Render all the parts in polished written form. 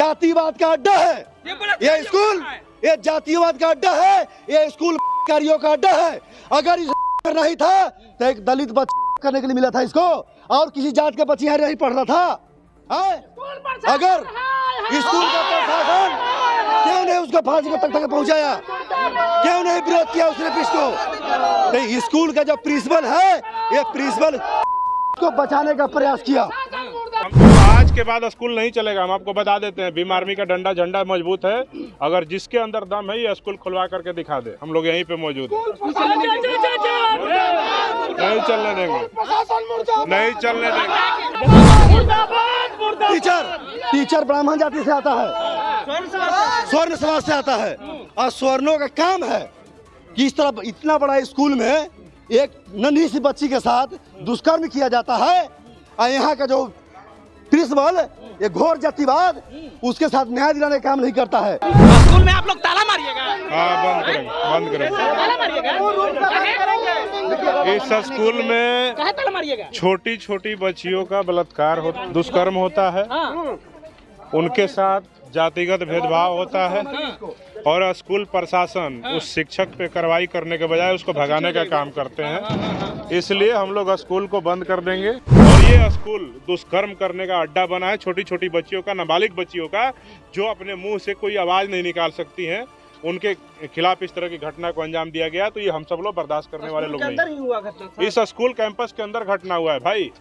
जातिवाद का अड्डा है ये स्कूल, ये जातिवाद का अड्डा है ये स्कूल, कारियों का अड्डा है। अगर इस नहीं था तो एक दलित बच्चा करने के लिए मिला था इसको, और किसी जात के बच्चे यहाँ नहीं पढ़ रहा था। अगर स्कूल का प्रशासन क्यों नहीं उसको फांसी तक पहुंचाया, क्यों नहीं विरोध किया उसने इसको? तो स्कूल का जो प्रिंसिपल है ये प्रिंसिपल को बचाने का प्रयास किया। आज के बाद स्कूल नहीं चलेगा, हम आपको बता देते हैं। भीम आर्मी का डंडा झंडा मजबूत है, अगर जिसके अंदर दम है ये स्कूल खुलवा करके दिखा दे, हम लोग यहीं पे मौजूद हैं। नहीं चलने देंगे, नहीं चलने देंगे। टीचर ब्राह्मण जाति से आता है, स्वर्ण समाज से आता है, और स्वर्णों का काम है कि इस तरह इतना बड़ा स्कूल में एक नन्ही सी बच्ची के साथ दुष्कर्म किया जाता है, और यहाँ का जो प्रिंसिपल ये घोर जातिवाद उसके साथ न्याय दिलाने का काम नहीं करता है। स्कूल में आप लोग ताला मारिएगा? हाँ, बंद करेंगे, बंद करेंगे। इस स्कूल में छोटी छोटी बच्चियों का बलात्कार दुष्कर्म होता है, उनके साथ जातिगत भेदभाव होता है, और स्कूल प्रशासन उस शिक्षक पे कार्रवाई करने के बजाय उसको भगाने का काम करते हैं। इसलिए हम लोग स्कूल को बंद कर देंगे। और ये स्कूल दुष्कर्म करने का अड्डा बना है, छोटी छोटी बच्चियों का, नाबालिग बच्चियों का, जो अपने मुंह से कोई आवाज़ नहीं निकाल सकती हैं, उनके खिलाफ इस तरह की घटना को अंजाम दिया गया। तो ये हम सब लोग बर्दाश्त करने वाले लोग नहीं। इस स्कूल कैंपस के अंदर घटना हुआ है भाई,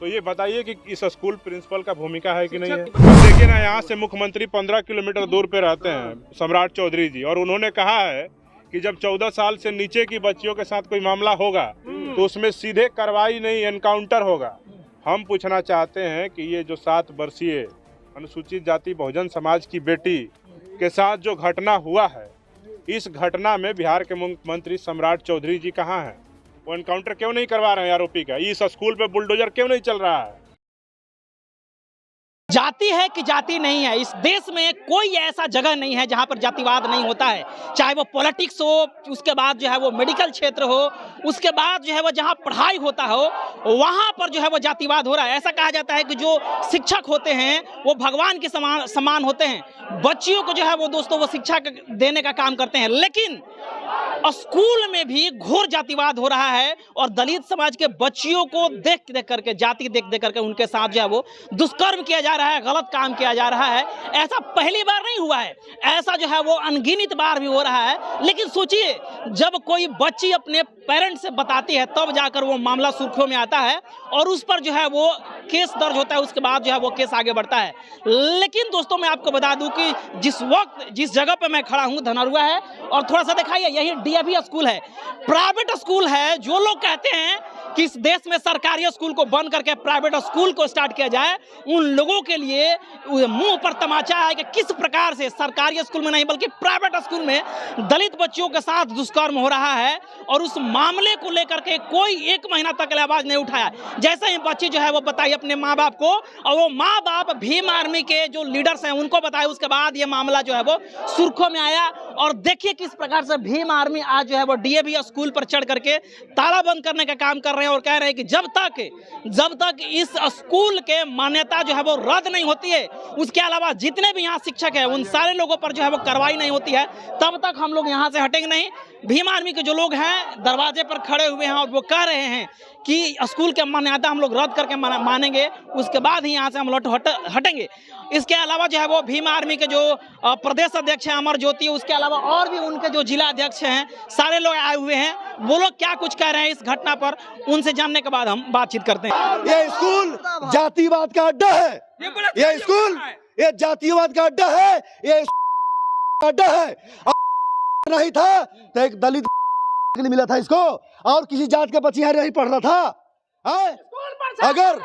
तो ये बताइए कि इस स्कूल प्रिंसिपल का भूमिका है कि नहीं है? देखिए ना, यहाँ से मुख्यमंत्री 15 किलोमीटर दूर पे रहते हैं, सम्राट चौधरी जी, और उन्होंने कहा है कि जब 14 साल से नीचे की बच्चियों के साथ कोई मामला होगा तो उसमें सीधे कार्रवाई नहीं, एनकाउंटर होगा। हम पूछना चाहते हैं कि ये जो 7 वर्षीय अनुसूचित जाति बहुजन समाज की बेटी के साथ जो घटना हुआ है, इस घटना में बिहार के मुख्यमंत्री सम्राट चौधरी जी कहाँ हैं? वो एनकाउंटर क्यों नहीं करवा रहे हैं आरोपी का? इस स्कूल पे बुलडोजर क्यों नहीं चल रहा है? जाति है कि जाति नहीं है, इस देश में कोई ऐसा जगह नहीं है जहां पर जातिवाद नहीं होता है। चाहे वो पॉलिटिक्स हो, उसके बाद जो है वो मेडिकल क्षेत्र हो, उसके बाद जो है वो जहां पढ़ाई होता हो, वहां पर जो है वो जातिवाद हो रहा है। ऐसा कहा जाता है कि जो शिक्षक होते हैं वो भगवान के समान होते हैं। बच्चियों को जो है वो दोस्तों वो शिक्षा देने का काम करते हैं, लेकिन स्कूल में भी घोर जातिवाद हो रहा है, और दलित समाज के बच्चियों को देख देख करके, जाति देख देख करके उनके साथ जो है वो दुष्कर्म किया जा रहा है, गलत काम किया जा रहा है। ऐसा पहली बार नहीं हुआ है, ऐसा जो है वो अनगिनत बार भी हो रहा है। लेकिन सोचिए, जब कोई बच्ची अपने पेरेंट्स से बताती है तब जाकर वो मामला सुर्खियों में आता है, और उस पर जो है वो केस दर्ज होता है, उसके बाद जो है वो केस आगे बढ़ता है। लेकिन दोस्तों मैं आपको बता दूं कि जिस वक्त जिस जगह पे मैं खड़ा हूं धनरुआ है, और थोड़ा सा दिखाइए, यही डीएवी स्कूल है, प्राइवेट स्कूल है। जो लोग कहते हैं कि इस देश में सरकारी स्कूल को बंद करके प्राइवेट स्कूल को स्टार्ट किया जाए, उन लोगों के लिए मुंह पर तमाचा है कि किस प्रकार से सरकारी स्कूल में नहीं बल्कि प्राइवेट स्कूल में दलित बच्चियों के साथ दुष्कर्म हो रहा है, और उस मामले को लेकर के कोई 1 महीना तक आवाज नहीं उठाया। जैसे ही बच्ची जो है वो बताई अपने माँ बाप को, और वो माँ बाप भीम आर्मी के जो लीडर्स हैं उनको बताए, उसके बाद ये मामला जो है वो सुर्खियों में आया। और देखिए किस प्रकार से भीम आर्मी आज जो है वो डीएवी स्कूल पर चढ़ करके ताला बंद करने का काम कर रहे हैं, और कह रहे हैं कि जब तक इस स्कूल के मान्यता जो है वो रद्द नहीं होती है, उसके अलावा जितने भी यहाँ शिक्षक हैं उन सारे लोगों पर जो है वो कार्रवाई नहीं होती है, तब तक हम लोग यहाँ से हटेंगे नहीं। भीम आर्मी के जो लोग हैं दरवाजे पर खड़े हुए हैं, और वो कह रहे हैं कि स्कूल के मान्यता हम लोग रद्द करके मानेंगे, उसके बाद ही यहाँ से हम लोग हटेंगे। इसके अलावा जो है वो भीम आर्मी के जो प्रदेश अध्यक्ष हैं अमर ज्योति, उसके अलावा और भी उनके जो जिला अध्यक्ष हैं, सारे लोग आए हुए हैं। वो लोग क्या कुछ कह रहे हैं इस घटना पर, उनसे जानने के बाद हम बातचीत करते हैं। ये स्कूल जातिवाद का अड्डा है, ये स्कूल ये जातिवाद का अड्डा है, ये अड्डा है। नहीं था तो एक दलित के लिए मिला था इसको, और किसी जात के बच्चे यहाँ नहीं पढ़ रहा था। अगर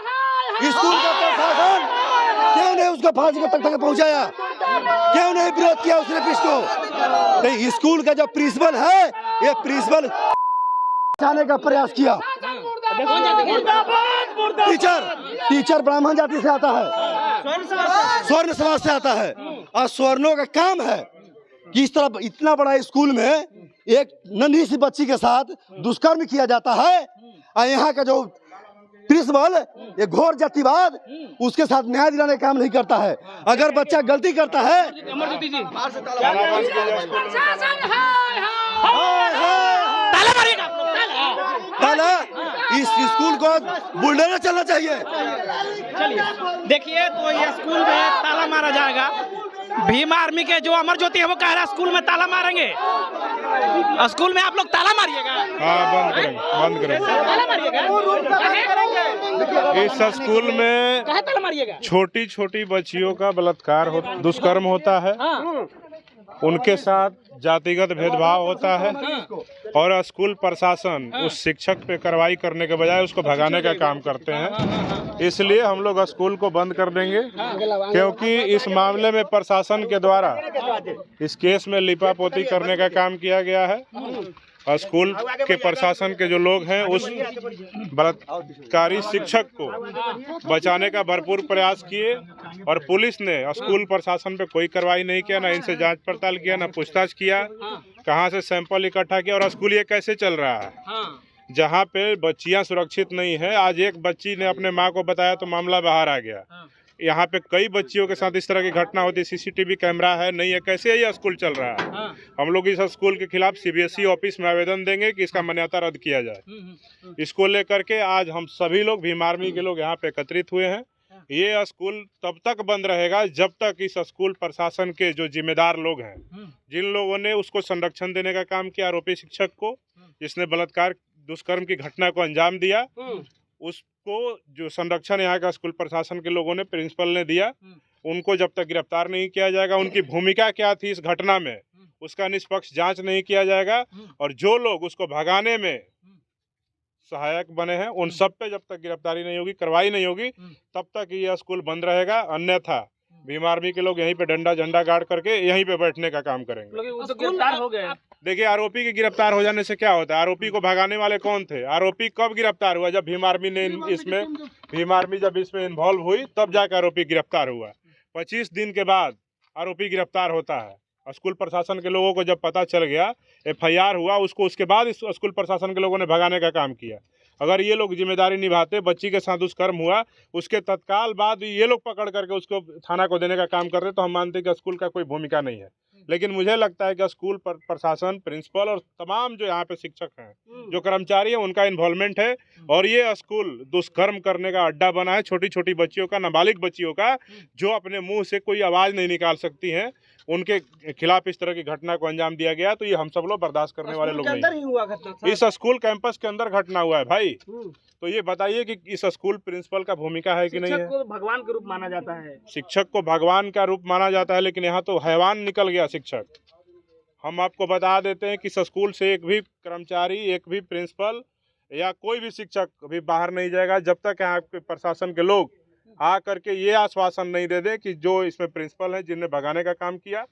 स्कूल का प्रशासन क्यों नहीं उसको फांसी तक पहुंचाया, क्यों नहीं विरोध किया उसने इसको? तो स्कूल का जो प्रिंसिपल है ये प्रिंसिपल बचाने का प्रयास किया। टीचर ब्राह्मण जाति से आता है, स्वर्ण समाज से आता है, और स्वर्णों का काम है कि इस तरह इतना बड़ा स्कूल में एक नन्ही सी बच्ची के साथ दुष्कर्म किया जाता है, और यहाँ का जो प्रिंसिपल ये घोर जातिवाद उसके साथ न्याय दिलाने का काम नहीं करता है। अगर बच्चा गलती करता है ताला मारिएगा आप लोग, ताला, इस स्कूल को बुलडोजर चलना चाहिए। चलिए देखिए, तो ये स्कूल में ताला मारा जाएगा। भीम आर्मी के जो अमर ज्योति है वो कह रहा है स्कूल में ताला मारेंगे। स्कूल में आप लोग ताला मारिएगा? हाँ, बंद करेंगे। ताला मारिएगा? इस स्कूल में कहाँ ताला मारिएगा? छोटी छोटी बच्चियों का बलात्कार दुष्कर्म होता है, उनके साथ जातिगत भेदभाव होता है और स्कूल प्रशासन उस शिक्षक पे कार्रवाई करने के बजाय उसको भगाने का काम करते हैं। इसलिए हम लोग स्कूल को बंद कर देंगे, क्योंकि इस मामले में प्रशासन के द्वारा इस केस में लिपापोती करने का काम किया गया है। स्कूल के प्रशासन के जो लोग हैं उस बलात्कारी शिक्षक को बचाने का भरपूर प्रयास किए और पुलिस ने स्कूल प्रशासन पे कोई कार्रवाई नहीं किया, ना इनसे जांच पड़ताल किया, ना पूछताछ किया, कहां से सैंपल इकट्ठा किया और स्कूल ये कैसे चल रहा है जहां पे बच्चियां सुरक्षित नहीं है। आज एक बच्ची ने अपने माँ को बताया तो मामला बाहर आ गया। यहाँ पे कई बच्चियों के साथ इस तरह की घटना होती है, सीसीटीवी कैमरा है नहीं है, कैसे ये स्कूल चल रहा है। हम लोग इस स्कूल के खिलाफ सीबीएसई ऑफिस में आवेदन देंगे कि इसका मान्यता रद्द किया जाए। इसको लेकर के आज हम सभी लोग भीम आर्मी के लोग यहाँ पे एकत्रित हुए हैं। ये स्कूल तब तक बंद रहेगा जब तक इस स्कूल प्रशासन के जो जिम्मेदार लोग हैं, जिन लोगों ने उसको संरक्षण देने का काम किया, आरोपी शिक्षक को जिसने बलात्कार दुष्कर्म की घटना को अंजाम दिया, उसको जो संरक्षण यहाँ का स्कूल प्रशासन के लोगों ने, प्रिंसिपल ने दिया, उनको जब तक गिरफ्तार नहीं किया जाएगा, उनकी भूमिका क्या थी इस घटना में उसका निष्पक्ष जांच नहीं किया जाएगा और जो लोग उसको भगाने में सहायक बने हैं उन सब पे जब तक गिरफ्तारी नहीं होगी, कार्रवाई नहीं होगी, तब तक ये स्कूल बंद रहेगा। अन्यथा भीम आर्मी के लोग यहीं पे डंडा झंडा गाड़ करके यहीं पे बैठने का काम करेंगे। गिरफ्तार हो गए। देखिए, आरोपी के गिरफ्तार हो जाने से क्या होता है? आरोपी को भगाने वाले कौन थे? आरोपी कब गिरफ्तार हुआ? जब भीम आर्मी जब इसमें इन्वॉल्व हुई तब जाकर आरोपी गिरफ्तार हुआ। 25 दिन के बाद आरोपी गिरफ्तार होता है। स्कूल प्रशासन के लोगों को जब पता चल गया, FIR हुआ, उसके बाद इस स्कूल प्रशासन के लोगों ने भगाने का काम किया। अगर ये लोग जिम्मेदारी निभाते, बच्ची के साथ दुष्कर्म हुआ, उसके तत्काल बाद ये लोग पकड़ करके उसको थाना को देने का काम करते, तो हम मानते हैं कि स्कूल का कोई भूमिका नहीं है। लेकिन मुझे लगता है कि स्कूल प्रशासन, प्रिंसिपल और तमाम जो यहाँ पे शिक्षक हैं, जो कर्मचारी हैं, उनका इन्वॉल्वमेंट है और ये स्कूल दुष्कर्म करने का अड्डा बना है। छोटी छोटी बच्चियों का, नाबालिग बच्चियों का, जो अपने मुंह से कोई आवाज़ नहीं निकाल सकती हैं, उनके खिलाफ इस तरह की घटना को अंजाम दिया गया। तो ये हम सब लोग बर्दाश्त करने वाले लोग नहीं। इस स्कूल कैंपस के अंदर घटना हुआ है भाई, तो ये बताइए कि इस स्कूल प्रिंसिपल का भूमिका है कि नहीं है? शिक्षक को भगवान के रूप माना जाता है। शिक्षक को भगवान का रूप माना जाता है, लेकिन यहाँ तो हैवान निकल गया शिक्षक। हम आपको बता देते हैं कि इस स्कूल से एक भी कर्मचारी, एक भी प्रिंसिपल या कोई भी शिक्षक अभी बाहर नहीं जाएगा जब तक यहाँ के प्रशासन के लोग आ करके ये आश्वासन नहीं दे दे कि जो इसमें प्रिंसिपल है जिनने भगाने का काम किया,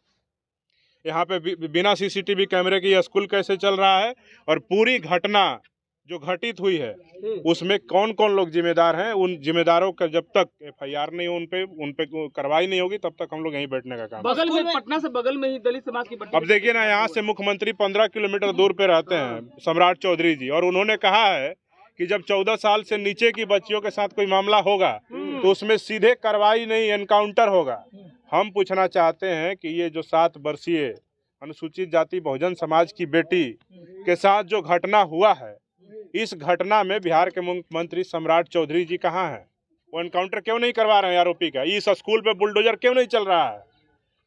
यहाँ पे बिना सीसीटीवी कैमरे के ये स्कूल कैसे चल रहा है और पूरी घटना जो घटित हुई है उसमें कौन कौन लोग जिम्मेदार हैं, उन जिम्मेदारों का जब तक FIR नहीं हो, उन पे कार्रवाई नहीं होगी, तब तक हम लोग यहीं बैठने का काम। बगल में, पटना से बगल में ही दलित समाज की। अब देखिए ना, यहाँ से मुख्यमंत्री 15 किलोमीटर दूर पे रहते हैं, सम्राट चौधरी जी, और उन्होंने कहा है कि जब 14 साल से नीचे की बच्चियों के साथ कोई मामला होगा तो उसमें सीधे कार्रवाई नहीं, एनकाउंटर होगा। हम पूछना चाहते हैं कि ये जो 7 वर्षीय अनुसूचित जाति बहुजन समाज की बेटी के साथ जो घटना हुआ है, इस घटना में बिहार के मुख्यमंत्री सम्राट चौधरी जी कहाँ हैं? वो एनकाउंटर क्यों नहीं करवा रहे हैं आरोपी का? इस स्कूल पे बुलडोजर क्यों नहीं चल रहा है?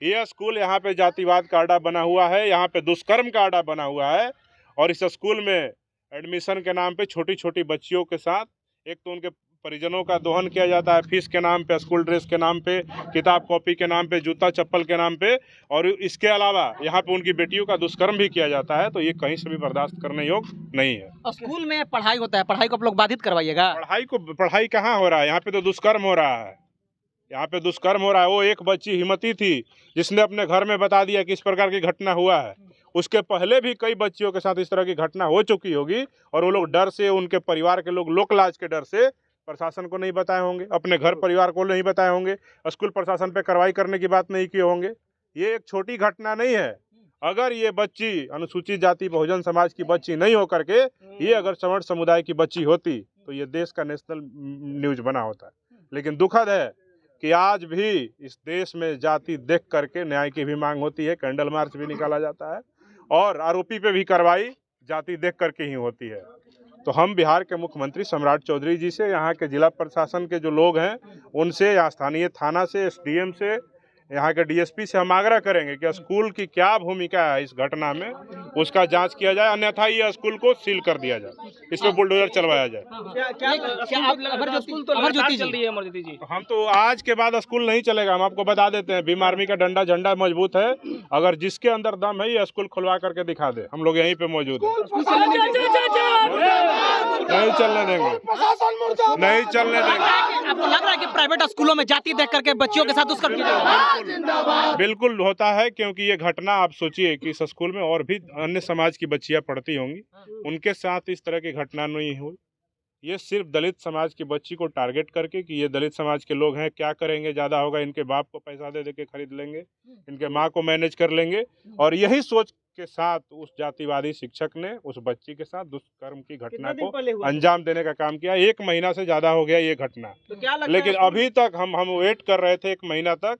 ये स्कूल यहाँ पे जातिवाद का अड्डा बना हुआ है, यहाँ पे दुष्कर्म का अड्डा बना हुआ है और इस स्कूल में एडमिशन के नाम पे छोटी छोटी बच्चियों के साथ एक तो उनके परिजनों का दोहन किया जाता है, फीस के नाम पे, स्कूल ड्रेस के नाम पे, किताब कॉपी के नाम पे, जूता चप्पल के नाम पे, और इसके अलावा यहाँ पे उनकी बेटियों का दुष्कर्म भी किया जाता है। तो ये कहीं से भी बर्दाश्त करने योग्य नहीं है। स्कूल में पढ़ाई होता है, पढ़ाई को आप लोग बाधित करवाइएगा? पढ़ाई कहाँ हो रहा है? यहाँ पे तो दुष्कर्म हो रहा है, यहाँ पे दुष्कर्म हो रहा है। वो एक बच्ची हिम्मती थी जिसने अपने घर में बता दिया कि इस प्रकार की घटना हुआ है। उसके पहले भी कई बच्चियों के साथ इस तरह की घटना हो चुकी होगी और वो लोग डर से, उनके परिवार के लोग लोक लाज के डर से प्रशासन को नहीं बताए होंगे, अपने घर परिवार को नहीं बताए होंगे, स्कूल प्रशासन पे कार्रवाई करने की बात नहीं किए होंगे। ये एक छोटी घटना नहीं है। अगर ये बच्ची अनुसूचित जाति बहुजन समाज की बच्ची नहीं होकर के ये अगर सवर्ण समुदाय की बच्ची होती तो ये देश का नेशनल न्यूज बना होता है। लेकिन दुखद है कि आज भी इस देश में जाति देख करके न्याय की भी मांग होती है, कैंडल मार्च भी निकाला जाता है और आरोपी पे भी कार्रवाई जाति देख करके ही होती है। तो हम बिहार के मुख्यमंत्री सम्राट चौधरी जी से, यहाँ के जिला प्रशासन के जो लोग हैं उनसे, या स्थानीय थाना से, एसडीएम से, यहाँ के डीएसपी से हम आग्रह करेंगे कि स्कूल की क्या भूमिका है इस घटना में, उसका जांच किया जाए, अन्यथा ये स्कूल को सील कर दिया जाए, इसमें बुलडोजर चलवाया जाए। तो हम तो आज के बाद स्कूल नहीं चलेगा, हम आपको बता देते हैं। भीम आर्मी का डंडा झंडा मजबूत है, अगर जिसके अंदर दम है ये स्कूल खुलवा करके दिखा दे, हम लोग यहीं पे मौजूद हैं। नहीं चलने देंगे, नहीं चलने देंगे। आपको लग रहा है कि प्राइवेट स्कूलों में जाति देख करके बच्चियों के साथ दुष्कर्म किया जा रहा है? बिल्कुल होता है, क्योंकि ये घटना आप सोचिए कि इस स्कूल में और भी अन्य समाज की बच्चियां पढ़ती होंगी, उनके साथ इस तरह की घटना नहीं हुई। ये सिर्फ दलित समाज की बच्ची को टारगेट करके कि ये दलित समाज के लोग हैं, क्या करेंगे, ज़्यादा होगा इनके बाप को पैसा दे के खरीद लेंगे, इनके माँ को मैनेज कर लेंगे, और यही सोच के साथ उस जातिवादी शिक्षक ने उस बच्ची के साथ दुष्कर्म की घटना को अंजाम देने का काम किया। 1 महीना से ज़्यादा हो गया ये घटना, लेकिन अभी तक हम वेट कर रहे थे 1 महीना तक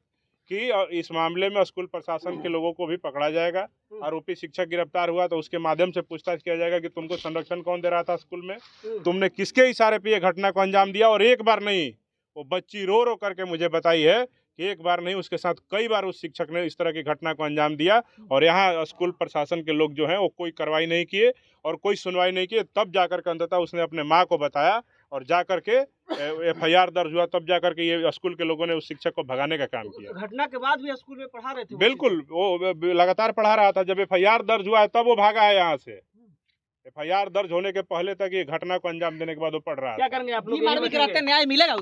कि इस मामले में स्कूल प्रशासन के लोगों को भी पकड़ा जाएगा। आरोपी शिक्षक गिरफ्तार हुआ तो उसके माध्यम से पूछताछ किया जाएगा कि तुमको संरक्षण कौन दे रहा था स्कूल में, तुमने किसके इशारे पे ये घटना को अंजाम दिया। और एक बार नहीं, वो बच्ची रो रो करके मुझे बताई है कि एक बार नहीं, उसके साथ कई बार उस शिक्षक ने इस तरह की घटना को अंजाम दिया, और यहाँ स्कूल प्रशासन के लोग जो हैं वो कोई कार्रवाई नहीं किए और कोई सुनवाई नहीं किए। तब जाकर के अंततः उसने अपने माँ को बताया और जाकर के FIR दर्ज हुआ, तब जाकर के ये स्कूल के लोगों ने उस शिक्षक को भगाने का काम किया। घटना के बाद भी स्कूल में पढ़ा रहे थे? बिल्कुल, वो लगातार पढ़ा रहा था। जब FIR दर्ज हुआ है तब वो भागा है यहाँ से। FIR दर्ज होने के पहले तक ये घटना को अंजाम देने के बाद वो पढ़ रहा है। क्या करेंगे आप लोग? न्याय मिलेगा?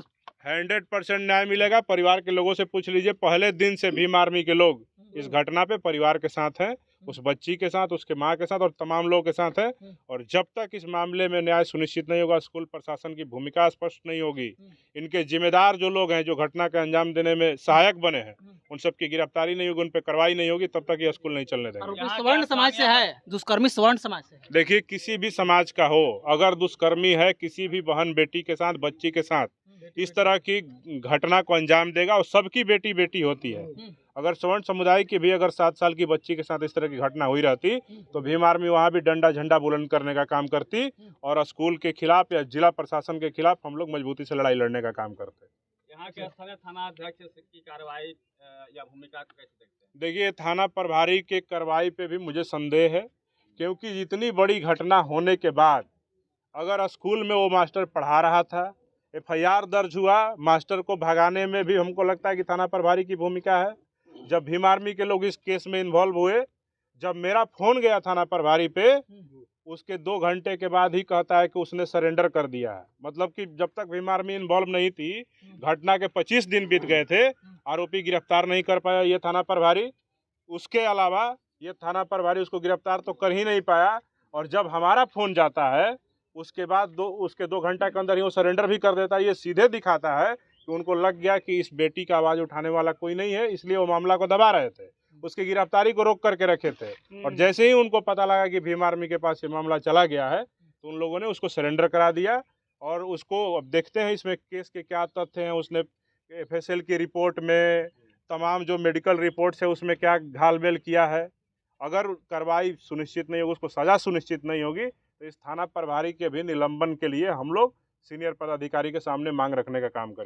100% न्याय मिलेगा। परिवार के लोगों से पूछ लीजिए, पहले दिन से भीम आर्मी के लोग इस घटना पे परिवार के साथ हैं, उस बच्ची के साथ, उसके माँ के साथ और तमाम लोगों के साथ है। और जब तक इस मामले में न्याय सुनिश्चित नहीं होगा, स्कूल प्रशासन की भूमिका स्पष्ट नहीं होगी, इनके जिम्मेदार जो लोग हैं जो घटना का अंजाम देने में सहायक बने हैं, उन सब की गिरफ्तारी नहीं होगी, उन पर कार्रवाई नहीं होगी, तब तक ये स्कूल नहीं चलने देंगे। सवर्ण समाज से है दुष्कर्मी, सवर्ण समाज से। देखिए, किसी भी समाज का हो, अगर दुष्कर्मी है किसी भी बहन बेटी के साथ, बच्ची के साथ इस तरह की घटना को अंजाम देगा, और सबकी बेटी बेटी होती है। अगर सवर्ण समुदाय की भी अगर 7 साल की बच्ची के साथ इस तरह की घटना हुई रहती तो भीम आर्मी वहाँ भी डंडा झंडा बुलंद करने का काम करती, और स्कूल के खिलाफ या जिला प्रशासन के खिलाफ हम लोग मजबूती से लड़ाई लड़ने का काम करते। यहाँ के स्थानीय थाना अध्यक्ष की कार्रवाई या भूमिका को कैसे देखते हैं? देखिए, थाना प्रभारी के कार्रवाई पे भी मुझे संदेह है, क्योंकि इतनी बड़ी घटना होने के बाद अगर स्कूल में वो मास्टर पढ़ा रहा था, FIR दर्ज हुआ, मास्टर को भगाने में भी हमको लगता है कि थाना प्रभारी की भूमिका है। जब भीम आर्मी के लोग इस केस में इन्वॉल्व हुए, जब मेरा फोन गया थाना प्रभारी पे, उसके 2 घंटे के बाद ही कहता है कि उसने सरेंडर कर दिया है। मतलब कि जब तक भीम आर्मी इन्वॉल्व नहीं थी, घटना के 25 दिन बीत गए थे, आरोपी गिरफ्तार नहीं कर पाया ये थाना प्रभारी। उसके अलावा ये थाना प्रभारी उसको गिरफ्तार तो कर ही नहीं पाया, और जब हमारा फोन जाता है उसके बाद उसके 2 घंटा के अंदर ही वो सरेंडर भी कर देता है। ये सीधे दिखाता है कि उनको लग गया कि इस बेटी का आवाज़ उठाने वाला कोई नहीं है, इसलिए वो मामला को दबा रहे थे, उसकी गिरफ्तारी को रोक करके रखे थे। और जैसे ही उनको पता लगा कि भीम आर्मी के पास ये मामला चला गया है, तो उन लोगों ने उसको सरेंडर करा दिया। और उसको अब देखते हैं इसमें केस के क्या तथ्य हैं, उसने FSL की रिपोर्ट में, तमाम जो मेडिकल रिपोर्ट्स है उसमें क्या घालमेल किया है। अगर कार्रवाई सुनिश्चित नहीं होगी, उसको सज़ा सुनिश्चित नहीं होगी, तो इस थाना प्रभारी के भी निलंबन के लिए हम लोग सीनियर पदाधिकारी के सामने मांग रखने का काम करें।